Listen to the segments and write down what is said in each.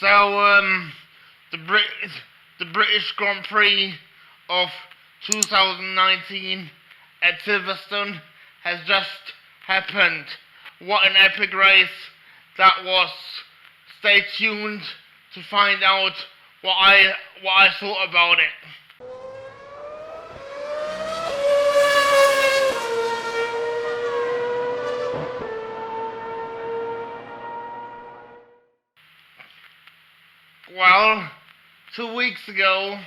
So the British Grand Prix of 2019 at Silverstone has just happened. What an epic race that was. Stay tuned to find out what I thought about it. Well, 2 weeks ago,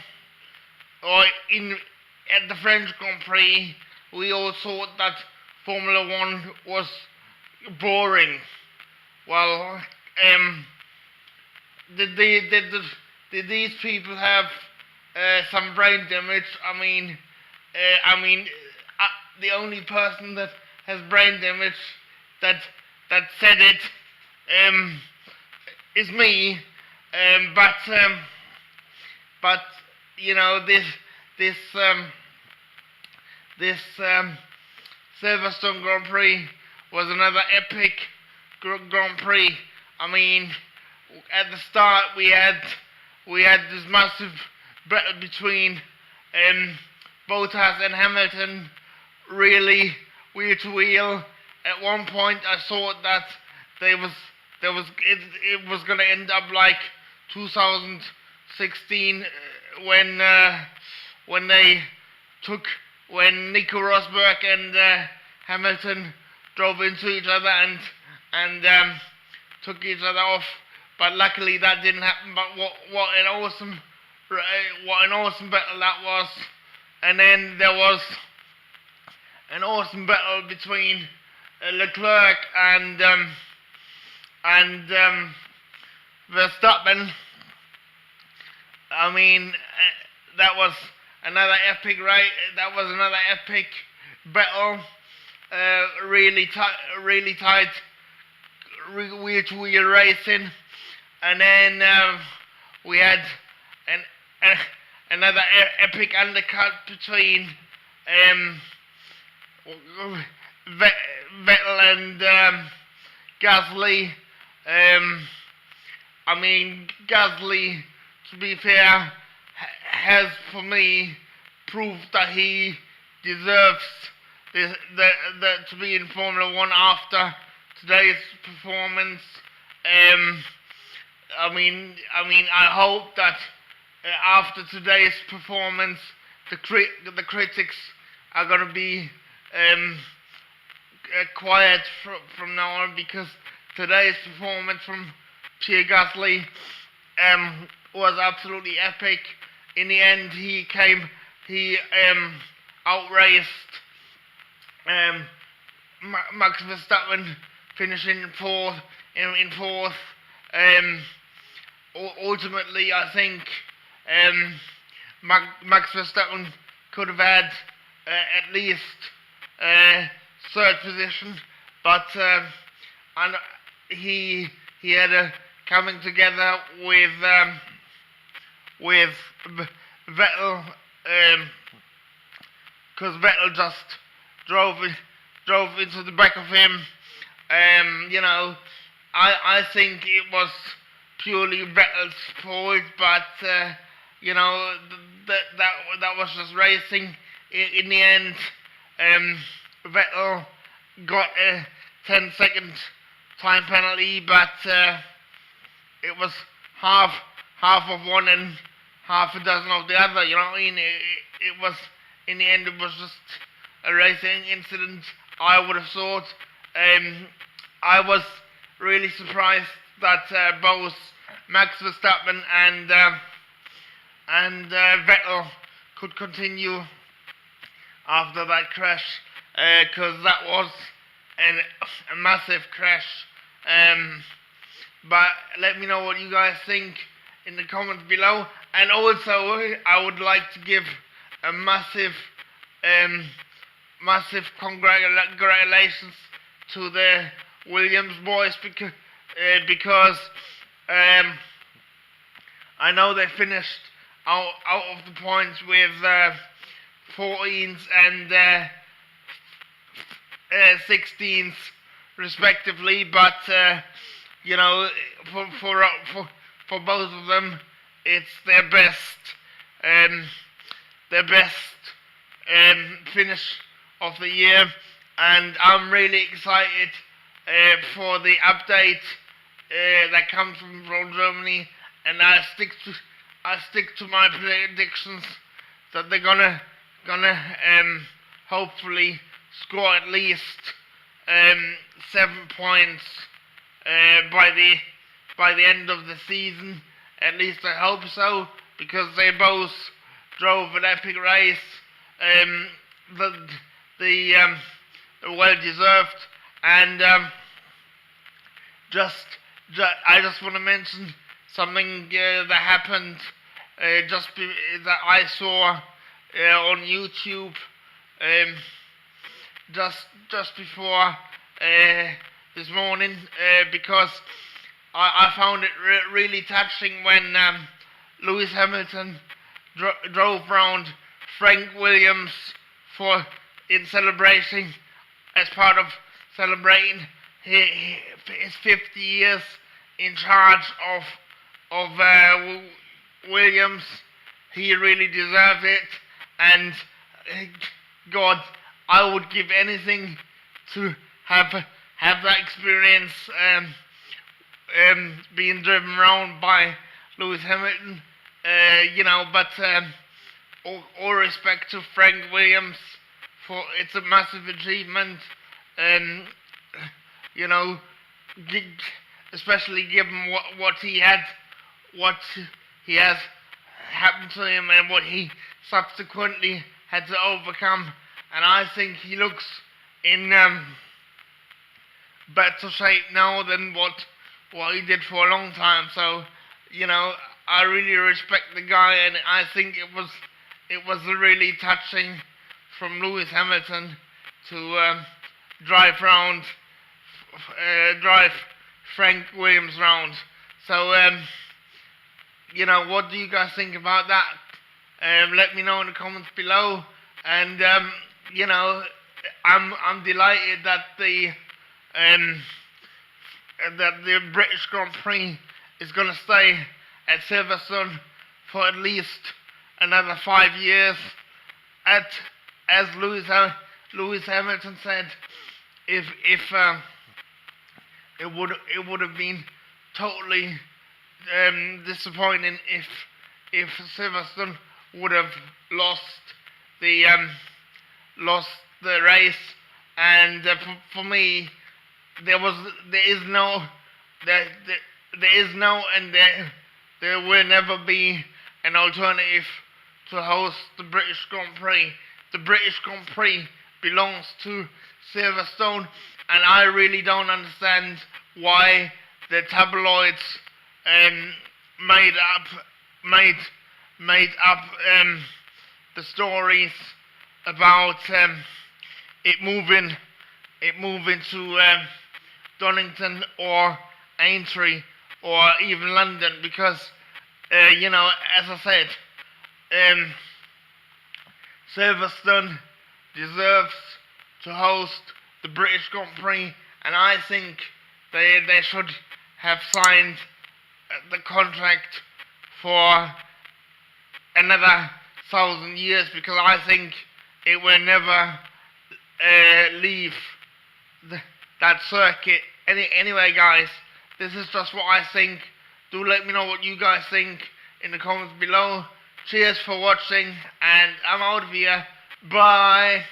or at the French Grand Prix, we all thought that Formula One was boring. Well, did these people have some brain damage? The only person that has brain damage that said it is me. But you know, this Silverstone Grand Prix was another epic Grand Prix. I mean, at the start we had this massive battle between Bottas and Hamilton, really wheel to wheel. At one point, I thought that it was gonna end up like 2016 when Nico Rosberg and Hamilton drove into each other and took each other off. But luckily that didn't happen. But what an awesome battle that was. And then there was an awesome battle between Leclerc and Verstappen. I mean, that was another epic battle. Really tight wheel-to-wheel racing. And then we had another epic undercut between Vettel and Gasly. Gasly, to be fair, has for me proved that he deserves to be in Formula One after today's performance. I hope that after today's performance, the critics are gonna be quiet from now on, because today's performance from Pierre Gasly was absolutely epic. In the end, he outraced Max Verstappen, finishing fourth. Ultimately, I think Max Verstappen could have had at least third position, but he had a coming together with Vettel, because Vettel just drove into the back of him. I think it was purely Vettel's fault, but that was just racing. In the end, Vettel got a 10-second time penalty, but it was half of one and half a dozen of the other. You know what I mean? It was, in the end, it was just a racing incident, I would have thought. I was really surprised that both Max Verstappen and Vettel could continue after that crash, because that was a massive crash. But let me know what you guys think in the comments below. And also, I would like to give a massive congratulations to the Williams boys, because I know they finished out of the points with 14s and 16s respectively, but for for both of them. It's their best um, finish of the year, and I'm really excited for the update that comes from Germany, and I stick to my predictions that they're gonna hopefully score at least 7 points by the end of the season. At least I hope so, because they both drove an epic race. The well deserved, and I just want to mention something that happened that I saw on YouTube just before this morning, because I found it really touching when Lewis Hamilton drove round Frank Williams in celebration, as part of celebrating his 50 years in charge of Williams. He really deserves it, and God, I would give anything to have that experience, being driven around by Lewis Hamilton. But all respect to Frank Williams, for it's a massive achievement, especially given what he has happened to him, and what he subsequently had to overcome. And I think he looks in better shape now than what he did for a long time. So, I really respect the guy, and I think it was really touching from Lewis Hamilton to drive Frank Williams round. So, what do you guys think about that? Let me know in the comments below. And I'm delighted that the British Grand Prix is going to stay at Silverstone for at least another 5 years. As Lewis Hamilton said, if it would have been totally disappointing if Silverstone would have lost the race. And for me, there is no and there will never be an alternative to host the British Grand Prix. The British Grand Prix belongs to Silverstone, and I really don't understand why the tabloids made up the stories about it moving to Donington or Aintree or even London, because as I said, Silverstone deserves to host the British Grand Prix, and I think they should have signed the contract for another 1,000 years, because I think it will never leave that circuit. Anyway, guys, this is just what I think. Do let me know what you guys think in the comments below. Cheers for watching, and I'm out of here. Bye.